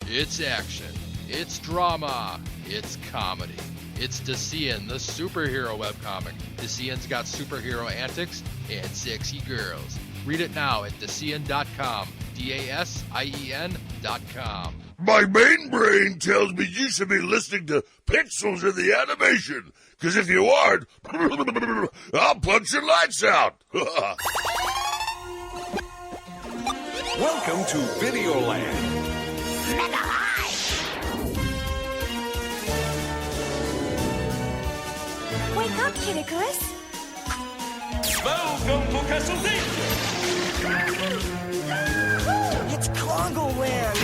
It's action, it's drama, it's comedy. It's DeCian, the superhero webcomic. DeCian's got superhero antics and sexy girls. Read it now at DeCian.com. DASIEN.com. My main brain tells me you should be listening to Pixels in the Animation, because if you aren't, I'll punch your lights out. Welcome to Videoland. Wake up, Kid Icarus. Welcome to cancellation. It's Congo Land.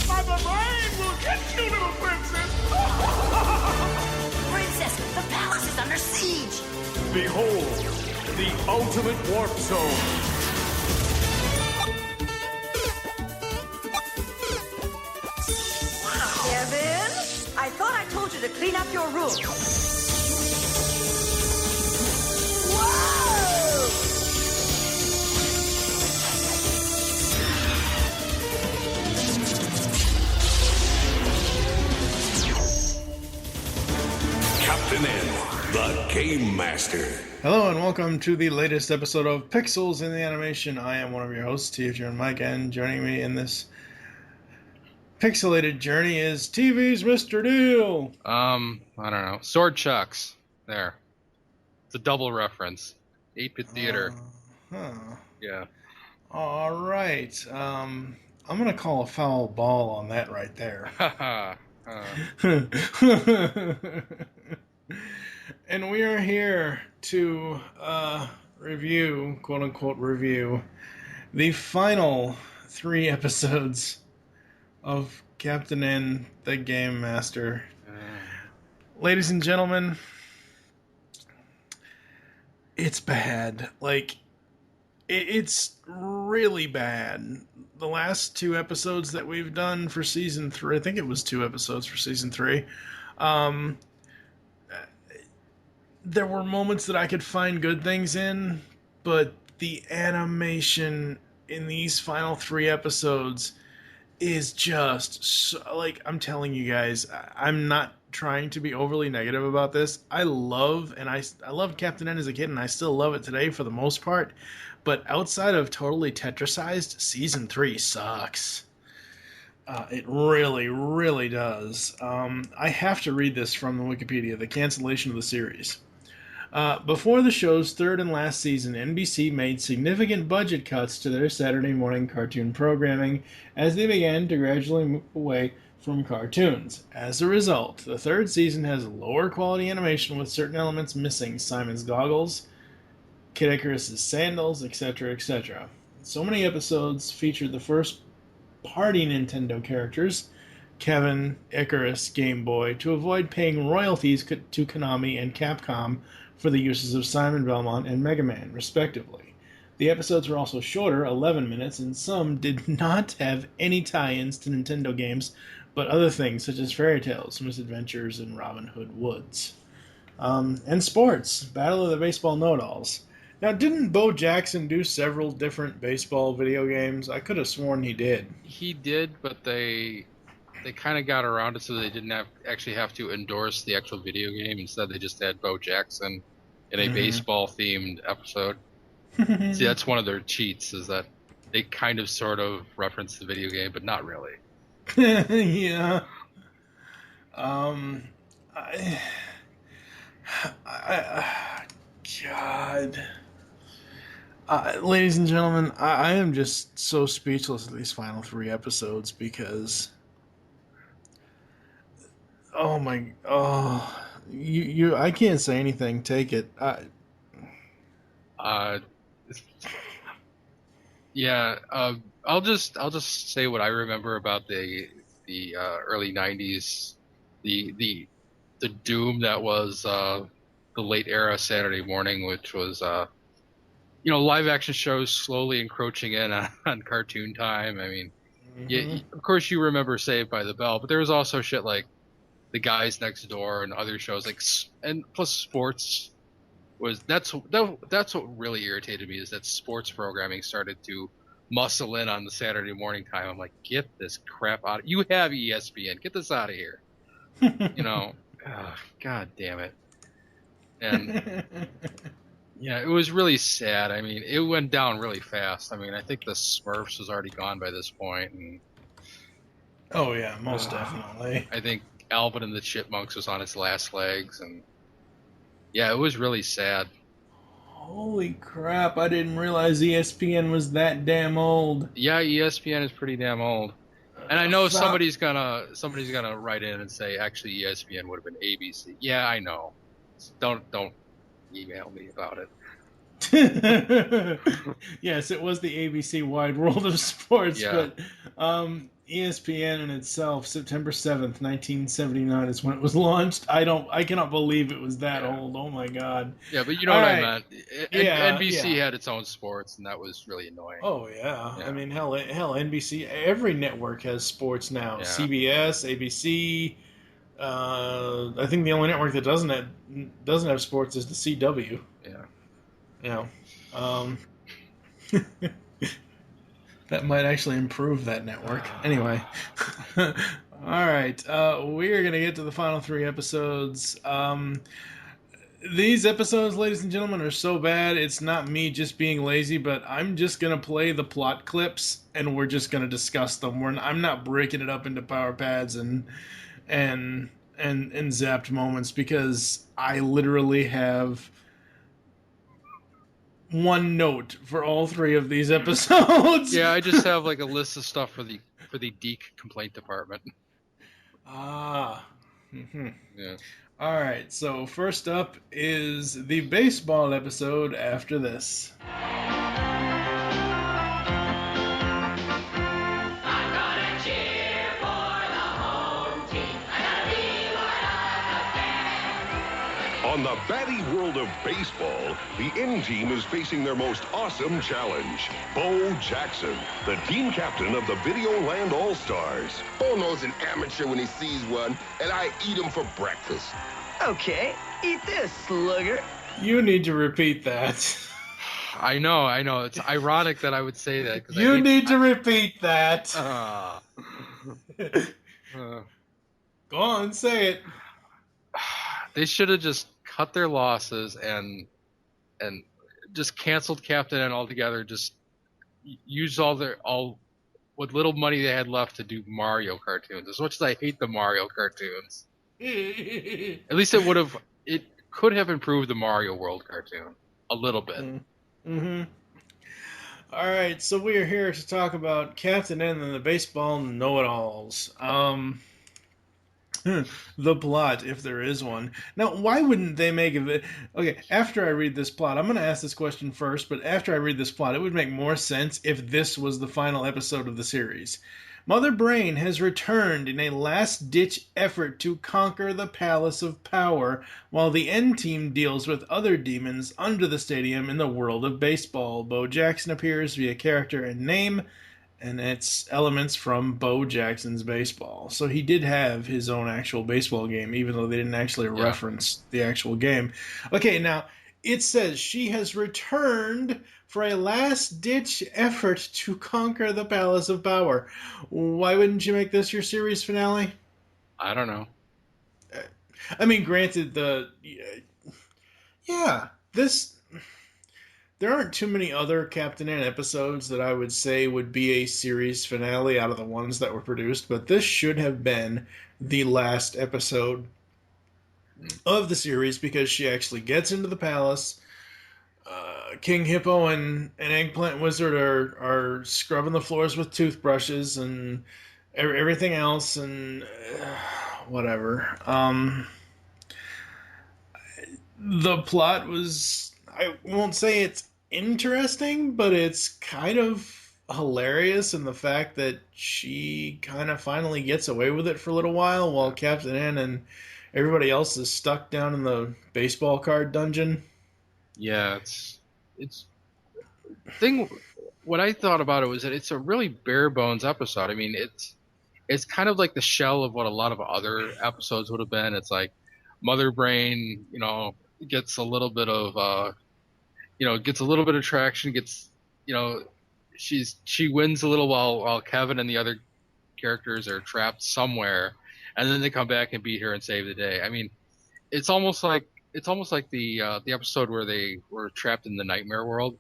My brain will get you, little princess. Princess, the palace is under siege. Behold, the ultimate warp zone. Kevin, I thought I told you to clean up your room. Whoa! Captain N, the Game Master. Hello and welcome to the latest episode of Pixels in the Animation. I am one of your hosts, TFJ and Mike, and joining me in this pixelated journey is TV's Mr. Deal. I don't know. Sword Chucks. There. It's a double reference. 8-bit theater. Yeah. All right. I'm going to call a foul ball on that right there. And we are here to review, quote-unquote review, the final 3 episodes of Captain N, the Game Master. Ladies and gentlemen, it's bad. Like, it's really bad. The last 2 episodes that we've done for Season 3, I think it was 2 episodes for Season 3, there were moments that I could find good things in, but the animation in these final 3 episodes is just so, like, I'm telling you guys, I'm not trying to be overly negative about this. I loved Captain N as a kid, and I still love it today for the most part, but outside of totally Tetrasized, Season 3 sucks. It really, really does. I have to read this from the Wikipedia, the cancellation of the series. Before the show's 3rd and last season, NBC made significant budget cuts to their Saturday morning cartoon programming as they began to gradually move away from cartoons. As a result, the 3rd season has lower quality animation with certain elements missing: Simon's goggles, Kid Icarus' sandals, etc., etc. So many episodes featured the first party Nintendo characters, Kevin, Icarus, Game Boy, to avoid paying royalties to Konami and Capcom for the uses of Simon Belmont and Mega Man, respectively. The episodes were also shorter, 11 minutes, and some did not have any tie-ins to Nintendo games, but other things such as Fairy Tales, Misadventures, and Robin Hood Woods. And sports, Battle of the Baseball Know-It-Alls. Now, didn't Bo Jackson do several different baseball video games? I could have sworn he did. He did, but they kind of got around it so they didn't actually have to endorse the actual video game. Instead, they just had Bo Jackson in a baseball-themed episode. See, that's one of their cheats, is that they kind of sort of reference the video game, but not really. Yeah. God. Ladies and gentlemen, I am just so speechless at these final 3 episodes because... I can't say anything. Take it. I'll just say what I remember about the early '90s, the doom that was the late era Saturday morning, which was live action shows slowly encroaching in on cartoon time. I mean, of course you remember Saved by the Bell, but there was also shit like The Guys Next Door and other shows and plus sports was that's what really irritated me, is that sports programming started to muscle in on the Saturday morning time. I'm like, get this crap out. You have ESPN. Get this out of here. You know, God damn it. And yeah, it was really sad. I mean, it went down really fast. I mean, I think the Smurfs was already gone by this point, and Oh yeah, most definitely. I think Alvin and the Chipmunks was on its last legs, and yeah, it was really sad. Holy crap! I didn't realize ESPN was that damn old. Yeah, ESPN is pretty damn old. And I know Fo- somebody's gonna write in and say actually ESPN would have been ABC. Yeah, I know. Don't email me about it. Yes, it was the ABC Wide World of Sports, Yeah. but ESPN in itself, September 7th, 1979 is when it was launched. I cannot believe it was that Yeah. old. Oh my god. Yeah, but you know All what right. I meant. Yeah, NBC yeah. had its own sports, and that was really annoying. Oh yeah. Yeah. I mean, hell, NBC. Every network has sports now. Yeah. CBS, ABC. I think the only network that doesn't have sports is the CW. Yeah. Yeah. Um, that might actually improve that network. Anyway. All right. We are going to get to the final 3 episodes. These episodes, ladies and gentlemen, are so bad. It's not me just being lazy, but I'm just going to play the plot clips and we're just going to discuss them. I'm not breaking it up into power pads and zapped moments because I literally have one note for all 3 of these episodes. Yeah, I just have like a list of stuff for the Deke complaint department. Ah. Mm-hmm. Yeah. All right. So first up is the baseball episode after this. On the batty world of baseball, the N team is facing their most awesome challenge. Bo Jackson, the team captain of the Videoland All-Stars. Bo knows an amateur when he sees one, and I eat him for breakfast. Okay, eat this, slugger. You need to repeat that. I know. It's ironic that I would say that. You need to repeat that. Go on, say it. They should have just cut their losses and just canceled Captain N altogether. Just used all what little money they had left to do Mario cartoons. As much as I hate the Mario cartoons, at least it could have improved the Mario World cartoon a little bit. Mm-hmm. All right, so we are here to talk about Captain N and the baseball know-it-alls. The plot, if there is one. Now, why wouldn't they make it? Okay, after I read this plot, I'm going to ask this question first, but after I read this plot, it would make more sense if this was the final episode of the series. Mother Brain has returned in a last-ditch effort to conquer the Palace of Power, while the N-Team deals with other demons under the stadium in the world of baseball. Bo Jackson appears via character and name, and it's elements from Bo Jackson's baseball. So he did have his own actual baseball game, even though they didn't actually reference the actual game. Okay, now, it says she has returned for a last-ditch effort to conquer the Palace of Power. Why wouldn't you make this your series finale? I don't know. I mean, granted, there aren't too many other Captain N episodes that I would say would be a series finale out of the ones that were produced, but this should have been the last episode of the series because she actually gets into the palace. King Hippo and Eggplant Wizard are scrubbing the floors with toothbrushes and everything else and whatever. The plot was, I won't say it's interesting, but it's kind of hilarious in the fact that she kind of finally gets away with it for a little while Captain N and everybody else is stuck down in the baseball card dungeon. Yeah, it's what I thought about it was that it's a really bare bones episode. I mean, it's kind of like the shell of what a lot of other episodes would have been. It's like Mother Brain, gets a little bit of gets a little bit of traction, gets she wins a little while Kevin and the other characters are trapped somewhere, and then they come back and beat her and save the day. I mean, it's almost like the episode where they were trapped in the nightmare world.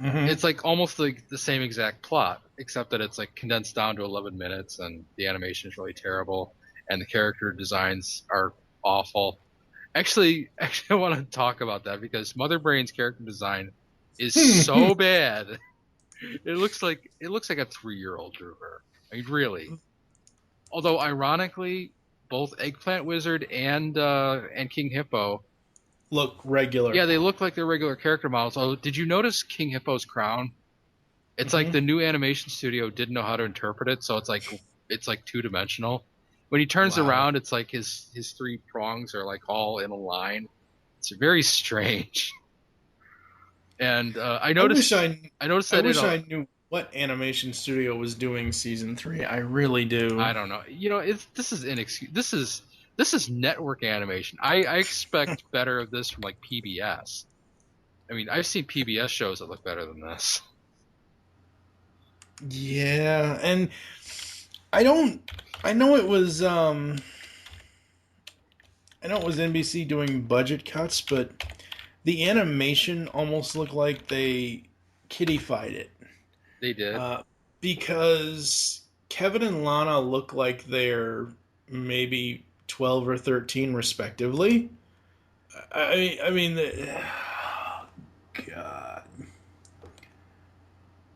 Mm-hmm. It's like almost like the same exact plot, except that it's like condensed down to 11 minutes, and the animation is really terrible, and the character designs are awful. Actually, I want to talk about that because Mother Brain's character design is so bad. It looks like a 3-year-old drew her. I mean, really. Although, ironically, both Eggplant Wizard and King Hippo Look regular. yeah, they look like they're regular character models. Oh, did you notice King Hippo's crown? It's like the new animation studio didn't know how to interpret it, so it's like 2-dimensional. When he turns around, it's like his 3 prongs are like all in a line. It's very strange. And I noticed I wish that I knew what animation studio was doing season 3. I really do. I don't know. This is inexcusable. This is network animation. I expect better of this from like PBS. I mean, I've seen PBS shows that look better than this. Yeah, and I know it was NBC doing budget cuts, but the animation almost looked like they kiddified it. They did. Because Kevin and Lana look like they're maybe 12 or 13 respectively. I mean, God.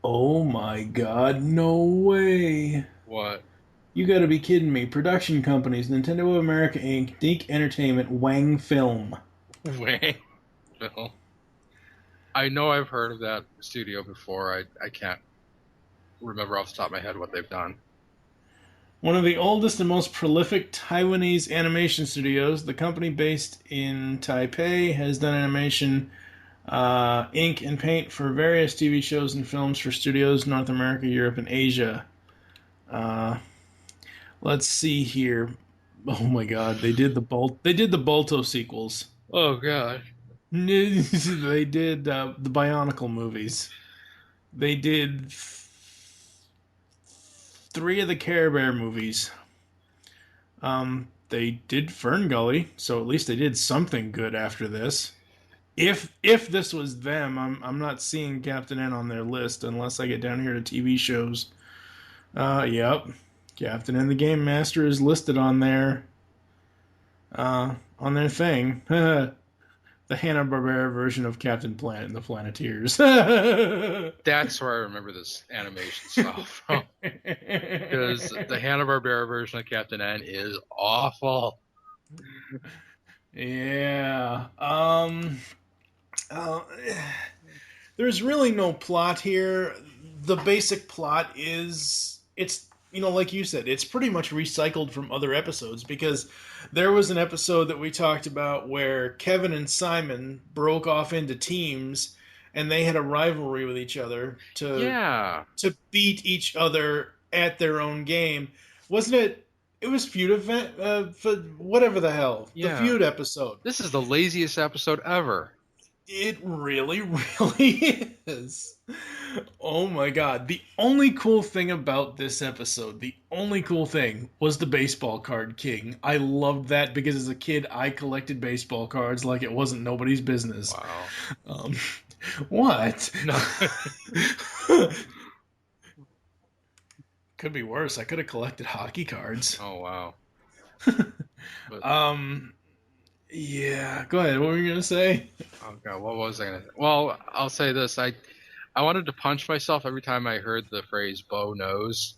Oh my God, no way. What? You gotta be kidding me. Production companies, Nintendo of America Inc., Dink Entertainment, Wang Film. Wait. Phil. I know I've heard of that studio before. I can't remember off the top of my head what they've done. One of the oldest and most prolific Taiwanese animation studios, the company based in Taipei has done animation, ink, and paint for various TV shows and films for studios in North America, Europe, and Asia. Let's see here. Oh my God, they did the Balto sequels. Oh God. They did the Bionicle movies. They did 3 of the Care Bear movies. They did Fern Gully, so at least they did something good after this. If this was them, I'm not seeing Captain N on their list unless I get down here to TV shows. Yep, Captain N the Game Master is listed on their thing. The Hanna-Barbera version of Captain Planet and the Planeteers. That's where I remember this animation stuff from. Because the Hanna-Barbera version of Captain N is awful. Yeah. There's really no plot here. The basic plot is, it's, like you said, it's pretty much recycled from other episodes, because there was an episode that we talked about where Kevin and Simon broke off into teams and they had a rivalry with each other to beat each other at their own game. Wasn't it? It was Feud event, for whatever the hell. Yeah. The Feud episode. This is the laziest episode ever. It really, really is. Oh my God. The only cool thing about this episode, was the baseball card king. I loved that because as a kid, I collected baseball cards like it wasn't nobody's business. Wow. What? No. Could be worse. I could have collected hockey cards. Oh, wow. But, yeah, go ahead. What were you going to say? Oh, God, what was I going to say? Well, I'll say this. I wanted to punch myself every time I heard the phrase Bo knows.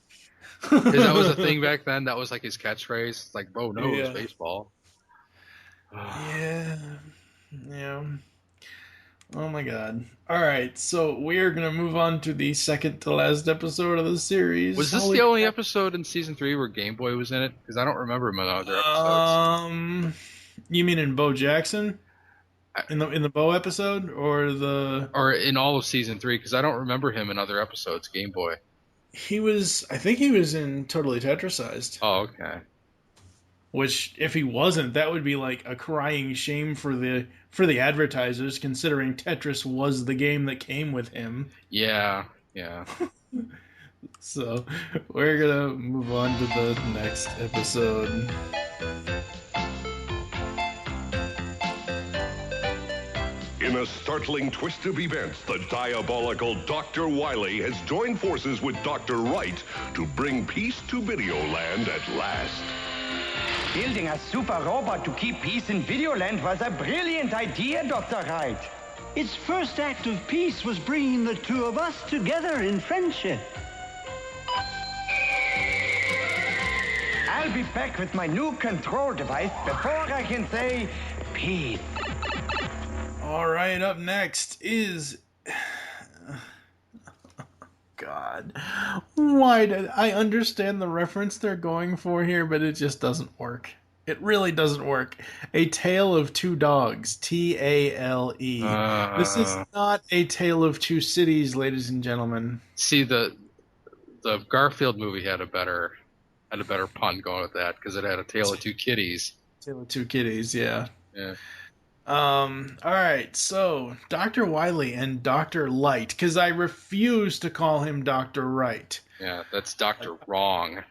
Because that was a thing back then. That was like his catchphrase. It's like, Bo knows baseball. Yeah. Oh my God. Alright, so we are going to move on to the second to last episode of the series. Was this the only episode in season 3 where Game Boy was in it? Because I don't remember him in other episodes. You mean in Bo Jackson? In the Bo episode? Or in all of season 3? Because I don't remember him in other episodes, Game Boy. I think he was in Totally Tetrasized. Oh, okay. Which, if he wasn't, that would be like a crying shame for the advertisers, considering Tetris was the game that came with him. Yeah. Yeah. So we're gonna move on to the next episode. In a startling twist of events, the diabolical Dr. Wily has joined forces with Dr. Wright to bring peace to Videoland at last. Building a super robot to keep peace in Videoland was a brilliant idea, Dr. Wright. Its first act of peace was bringing the two of us together in friendship. I'll be back with my new control device before I can say peace. All right, up next is God. Why did I understand the reference they're going for here, but it just doesn't work. It really doesn't work. A Tale of Two Dogs, Tale. This is not A Tale of Two Cities, ladies and gentlemen. See, the Garfield movie had a better pun going with that because it had a Tale of Two Kitties. Tale of Two Kitties, yeah. Yeah. All right, so Dr. Wily and Dr. Light, because I refuse to call him Dr. Wright. Yeah, that's Dr. Wrong.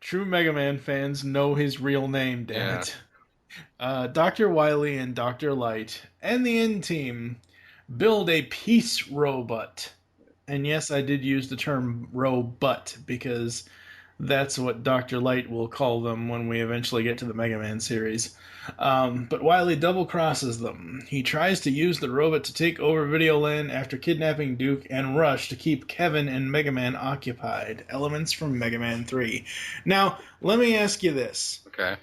True Mega Man fans know his real name, damn it. Dr. Wily and Dr. Light and the N team build a peace robot. And yes, I did use the term robot because that's what Dr. Light will call them when we eventually get to the Mega Man series. But Wily double-crosses them. He tries to use the robot to take over Videoland after kidnapping Duke and Rush to keep Kevin and Mega Man occupied. Elements from Mega Man 3. Now, let me ask you this. Okay.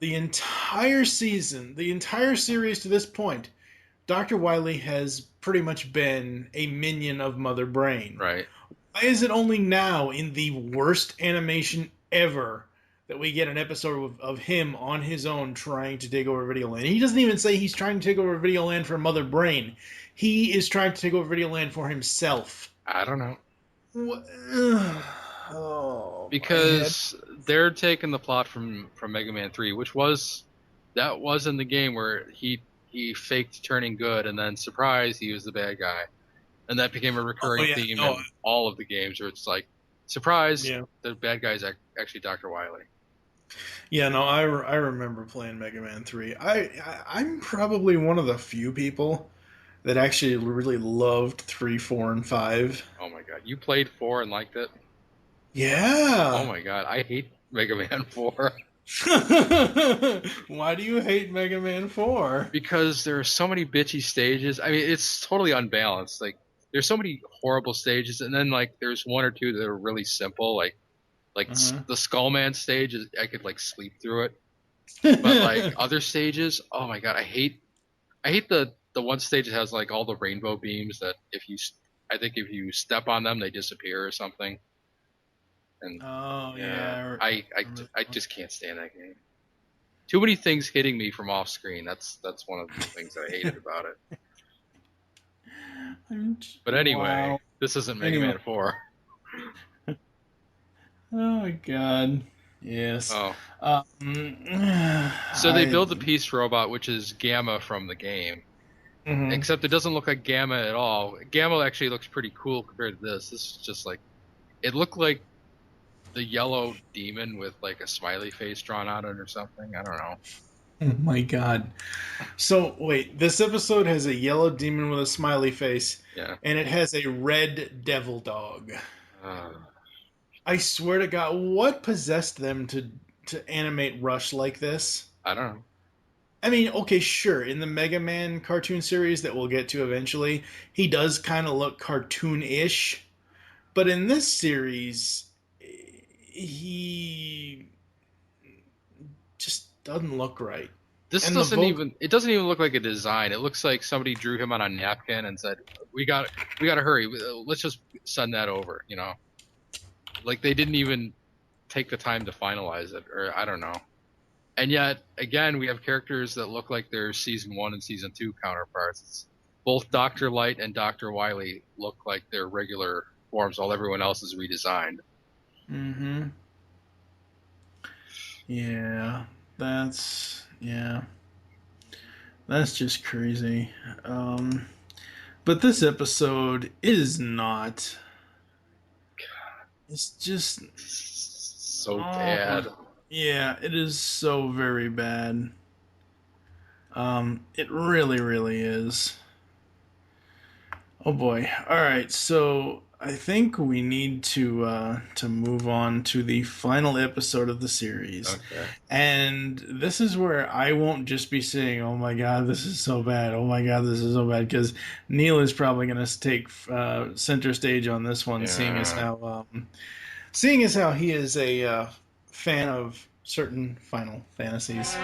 The entire season, the entire series to this point, Dr. Wily has pretty much been a minion of Mother Brain. Right. Why is it only now, in the worst animation ever, that we get an episode of him on his own trying to take over Videoland? He doesn't even say he's trying to take over Videoland for Mother Brain. He is trying to take over Videoland for himself. I don't know. What? Oh, because they're taking the plot from Mega Man 3, which was in the game where he faked turning good and then surprise he was the bad guy. And that became a recurring theme in all of the games where it's like, surprise, the bad guy's actually Dr. Wily. Yeah, no, I remember playing Mega Man 3. I'm probably one of the few people that actually really loved 3, 4, and 5. Oh my god. You played 4 and liked it? Yeah. Oh my god. I hate Mega Man 4. Why do you hate Mega Man 4? Because there are so many bitchy stages. I mean, it's totally unbalanced. Like, there's so many horrible stages, and then like there's one or two that are really simple, like the Skullman stage. I could like sleep through it, but like other stages, oh my god, I hate the one stage that has like all the rainbow beams that if you step on them they disappear or something. And I just can't stand that game. Too many things hitting me from off screen. That's one of the things that I hated about it. But anyway, this isn't Mega Man 4. Oh my god. Yes. Oh. So they build the Peace Robot, which is Gamma from the game. Mm-hmm. Except it doesn't look like Gamma at all. Gamma actually looks pretty cool compared to this. This is just like, it looked like the yellow demon with like a smiley face drawn on it or something. I don't know. Oh my god. So, wait, this episode has a yellow demon with a smiley face, and it has a red devil dog. I swear to God, what possessed them to animate Rush like this? I don't know. I mean, okay, sure, in the Mega Man cartoon series that we'll get to eventually, he does kind of look cartoon-ish, but in this series, he just doesn't look right. It doesn't even look like a design. It looks like somebody drew him on a napkin and said, we got to hurry. Let's just send that over, you know? Like they didn't even take the time to finalize it, or I don't know. And yet, again, we have characters that look like they're Season 1 and Season 2 counterparts. Both Dr. Light and Dr. Wily look like their regular forms while everyone else is redesigned. Mm-hmm. Yeah, that's just crazy. But this episode is not. It's just So bad. Yeah, it is so very bad. It really, really is. Oh boy. All right, so I think we need to move on to the final episode of the series. Okay. And this is where I won't just be saying, "Oh my god, this is so bad. Oh my god, this is so bad," because Neil is probably going to take center stage on this one, seeing as how he is a fan of certain Final Fantasies.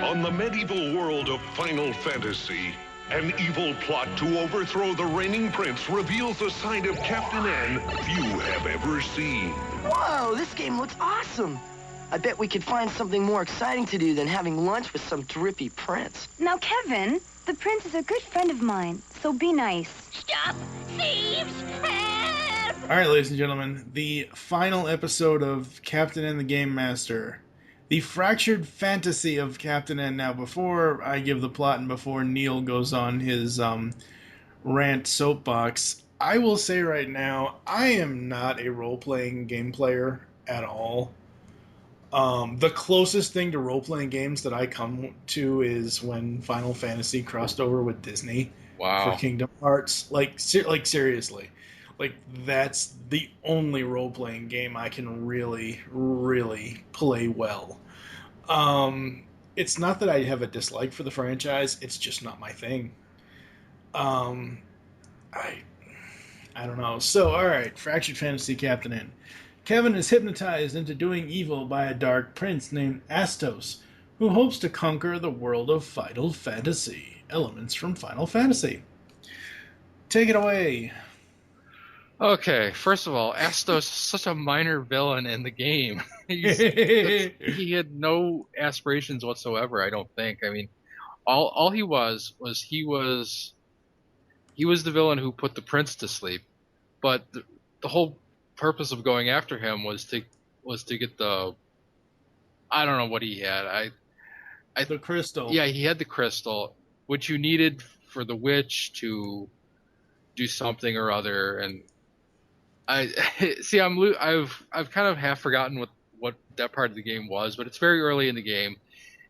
On the medieval world of Final Fantasy, an evil plot to overthrow the reigning prince reveals a side of Captain N few have ever seen. Whoa, this game looks awesome. I bet we could find something more exciting to do than having lunch with some drippy prince. Now, Kevin, the prince is a good friend of mine, so be nice. Stop! Thieves! Help! All right, ladies and gentlemen, the final episode of Captain N the Game Master. The fractured fantasy of Captain N. Now, before I give the plot and before Neil goes on his rant soapbox, I will say right now, I am not a role-playing game player at all. The closest thing to role-playing games that I come to is when Final Fantasy crossed over with Disney for Kingdom Hearts. Like seriously. Like, that's the only role-playing game I can really, really play well. It's not that I have a dislike for the franchise, it's just not my thing. I don't know. So, alright, Fractured Fantasy Captain N. Kevin is hypnotized into doing evil by a dark prince named Astos, who hopes to conquer the world of Final Fantasy. Elements from Final Fantasy. Take it away. Okay, first of all, Astos is such a minor villain in the game. He had no aspirations whatsoever, I don't think. I mean, all he was he was the villain who put the prince to sleep. But the whole purpose of going after him was to get the, I don't know what he had. The crystal. Yeah, he had the crystal, which you needed for the witch to do something or other, and I've kind of half forgotten what that part of the game was, but it's very early in the game,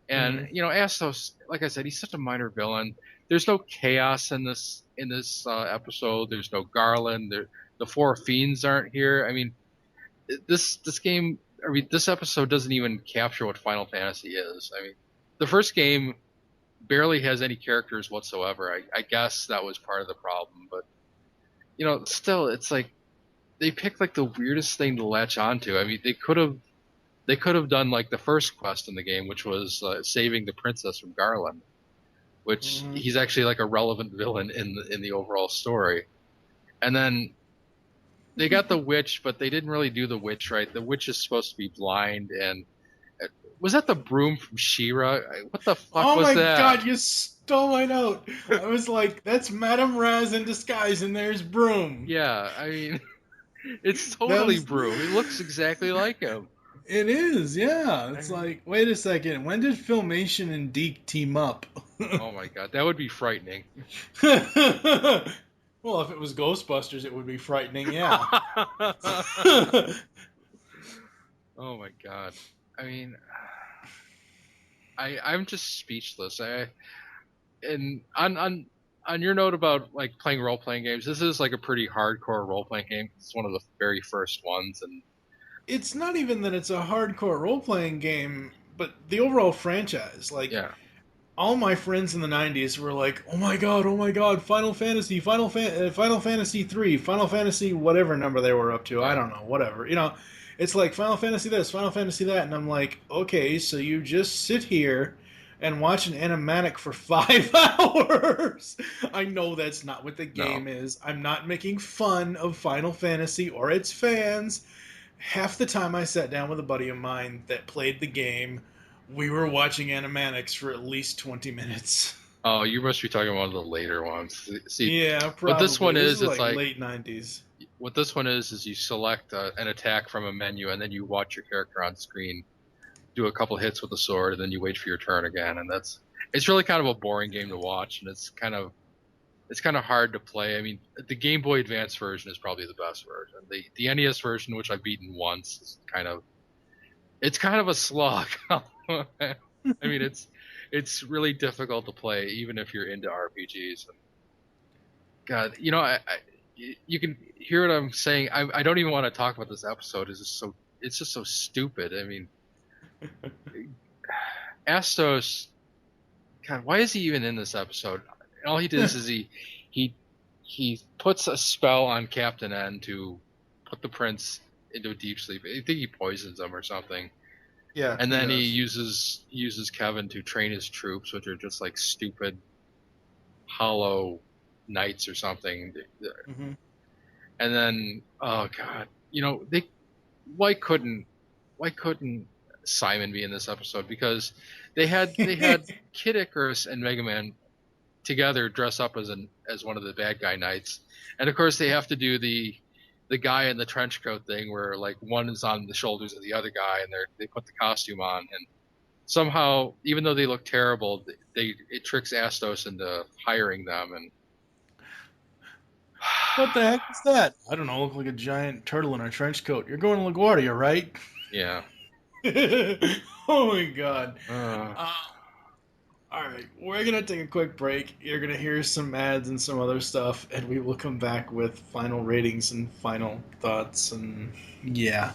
and Astos, like I said, he's such a minor villain. There's no chaos in this episode. There's no Garland. The four fiends aren't here. I mean, this episode doesn't even capture what Final Fantasy is. I mean, the first game barely has any characters whatsoever. I guess that was part of the problem, but still, it's like they picked like the weirdest thing to latch onto. I mean, they could have done like the first quest in the game, which was saving the princess from Garland, which he's actually like a relevant villain in the overall story. And then they got the witch, but they didn't really do the witch right. The witch is supposed to be blind, and was that the broom from She-Ra? What the fuck was that? Oh my god, you stole my note. I was like, that's Madame Raz in disguise, and there's Broom. Yeah, I mean, it's totally Broom. It looks exactly like him. It is, yeah. It's like, wait a second, when did Filmation and Deke team up? Oh my god, that would be frightening. Well, if it was Ghostbusters, it would be frightening, yeah. Oh my god. I mean, I'm just speechless. And on your note about like playing role playing games, this is like a pretty hardcore role playing game. It's one of the very first ones, and it's not even that it's a hardcore role playing game, but the overall franchise. Like, all my friends in the 90s were like, oh my god, Final Fantasy 3, Final Fantasy whatever number they were up to, I don't know, whatever. It's like Final Fantasy this, Final Fantasy that, and I'm like, okay, so you just sit here and watch an animatic for 5 hours. I know that's not what the game is. I'm not making fun of Final Fantasy or its fans. Half the time I sat down with a buddy of mine that played the game, we were watching animatics for at least 20 minutes. Oh, you must be talking about the later ones. See, yeah, probably. What this one is, it's like late 90s. What this one is you select an attack from a menu, and then you watch your character on screen do a couple hits with the sword, and then you wait for your turn again, and it's really kind of a boring game to watch, and it's kind of hard to play. I mean, the Game Boy Advance version is probably the best version. The NES version, which I've beaten once, is kind of a slog. I mean, it's really difficult to play, even if you're into RPGs. And God, you can hear what I'm saying. I don't even want to talk about this episode. It's just so stupid. I mean, Astos, God, why is he even in this episode? All he does is he puts a spell on Captain N to put the prince into a deep sleep. I think he poisons him or something. Yeah. And then he uses Kevin to train his troops, which are just like stupid hollow knights or something. Mm-hmm. And then, oh God, why couldn't Simon be in this episode? Because they had Kid Icarus and Mega Man together dress up as one of the bad guy knights, and of course they have to do the guy in the trench coat thing where like one is on the shoulders of the other guy, and they put the costume on, and somehow, even though they look terrible, it tricks Astos into hiring them. And what the heck is that? I don't know. Look like a giant turtle in a trench coat. You're going to LaGuardia, right? Yeah. Oh my God. All right, we're going to take a quick break. You're going to hear some ads and some other stuff, and we will come back with final ratings and final thoughts, and yeah.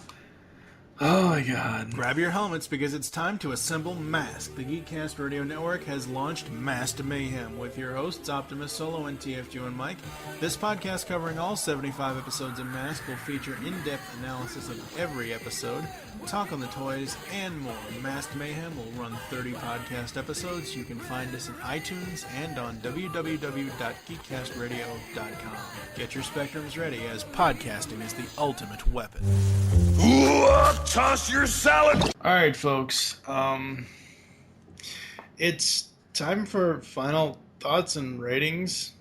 Oh my God. Grab your helmets because it's time to assemble Mask. The Geekcast Radio Network has launched Masked Mayhem with your hosts Optimus Solo and TFG and Mike. This podcast covering all 75 episodes of Mask will feature in-depth analysis of every episode, talk on the toys, and more. Masked Mayhem will run 30 podcast episodes. You can find us in iTunes and on www.geekcastradio.com. Get your spectrums ready, as podcasting is the ultimate weapon. Toss your salad! Alright, folks. It's time for final thoughts and ratings.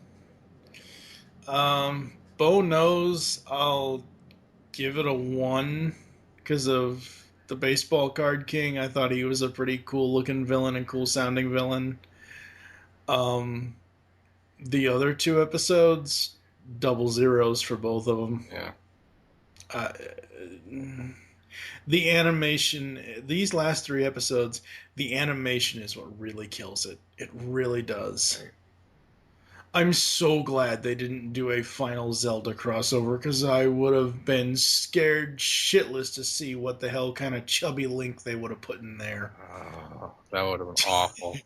Bo knows I'll give it a 1 because of the Baseball Card King. I thought he was a pretty cool looking villain and cool sounding villain. The other 2 episodes, double zeros for both of them. Yeah. The animation, these last 3 episodes, the animation is what really kills it. It really does. I'm so glad they didn't do a final Zelda crossover, because I would have been scared shitless to see what the hell kind of chubby Link they would have put in there. Oh, that would have been awful.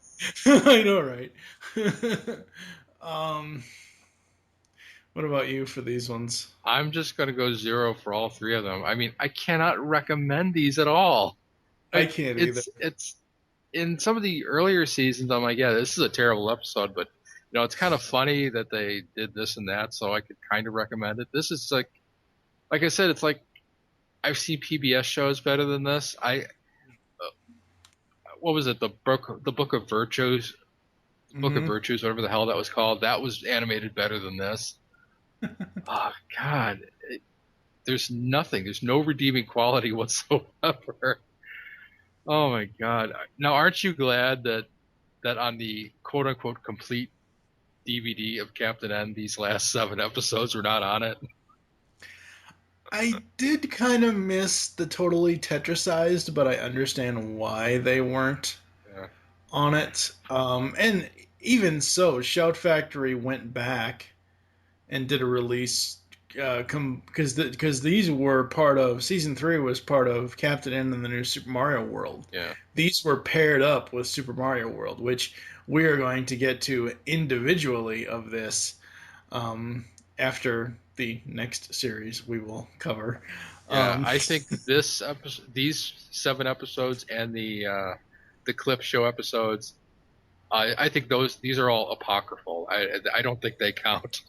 I know, right? What about you for these ones? I'm just going to go 0 for all 3 of them. I mean, I cannot recommend these at all. I can't either. It's in some of the earlier seasons, I'm like, yeah, this is a terrible episode, but it's kind of funny that they did this and that, so I could kind of recommend it. This is like I said, it's like I've seen PBS shows better than this. What was it? The Book of Virtues, Book of Virtues, whatever the hell that was called. That was animated better than this. Oh God, there's nothing. There's no redeeming quality whatsoever. Oh my God! Now, aren't you glad that on the quote unquote complete DVD of Captain N, these last 7 episodes were not on it? I did kind of miss the totally tetrasized, but I understand why they weren't on it. And even so, Shout Factory went back and did a release because these were part of season 3 was part of Captain N and the New Super Mario World. Yeah, these were paired up with Super Mario World, which we are going to get to individually of this after the next series we will cover. Yeah, I think these 7 episodes and the clip show episodes, I think these are all apocryphal. I don't think they count.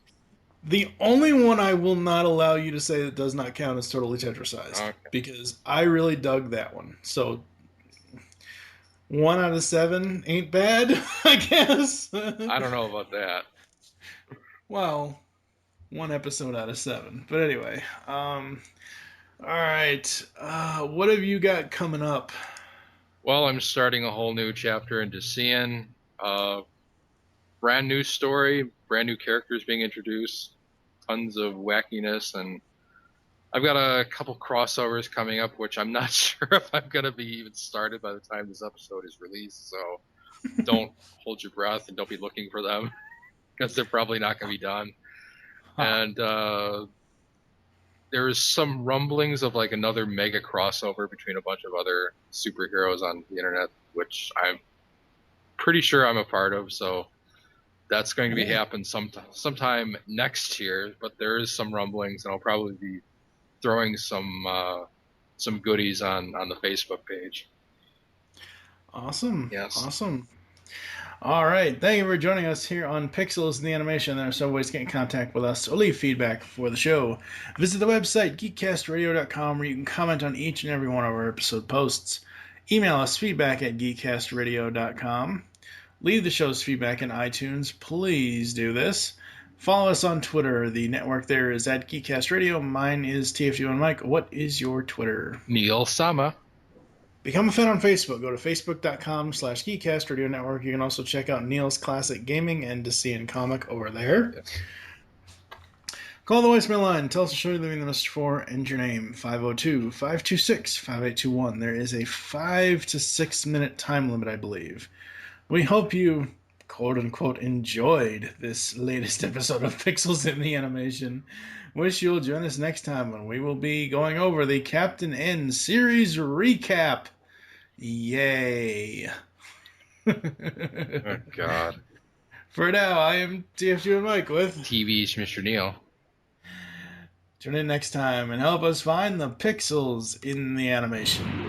The only one I will not allow you to say that does not count is Totally Tetrasized, because I really dug that one. So 1 out of 7 ain't bad, I guess. I don't know about that. Well, 1 episode out of 7. But anyway, all right. What have you got coming up? Well, I'm starting a whole new chapter into Decian. Brand new story, brand new characters being introduced, tons of wackiness, and I've got a couple crossovers coming up, which I'm not sure if I'm going to be even started by the time this episode is released. So don't hold your breath and don't be looking for them because they're probably not going to be done. And there's some rumblings of like another mega crossover between a bunch of other superheroes on the internet, which I'm pretty sure I'm a part of. So that's going to be happen sometime next year. But there is some rumblings, and I'll probably be throwing some goodies on the Facebook page. Awesome. Yes. Awesome. All right. Thank you for joining us here on Pixels in the Animation. There are several ways to get in contact with us or leave feedback for the show. Visit the website, geekcastradio.com, where you can comment on each and every one of our episode posts. Email us feedback at geekcastradio.com. Leave the show's feedback in iTunes. Please do this. Follow us on Twitter. The network there is at Geekcast Radio. Mine is TFG1 Mike. What is your Twitter? Neil Sama. Become a fan on Facebook. Go to facebook.com/Geekcast Radio Network. You can also check out Neil's Classic Gaming and Decian Comic over there. Yes. Call the voicemail line. Tell us the show you're leaving the message for and your name. 502-526-5821. There is a 5 to 6 minute time limit, I believe. We hope you quote-unquote enjoyed this latest episode of Pixels in the Animation. Wish you'll join us next time when we will be going over the Captain N series recap. Yay. Oh, God. For now, I am TFG and Mike with TV's Mr. Neil. Tune in next time and help us find the pixels in the animation.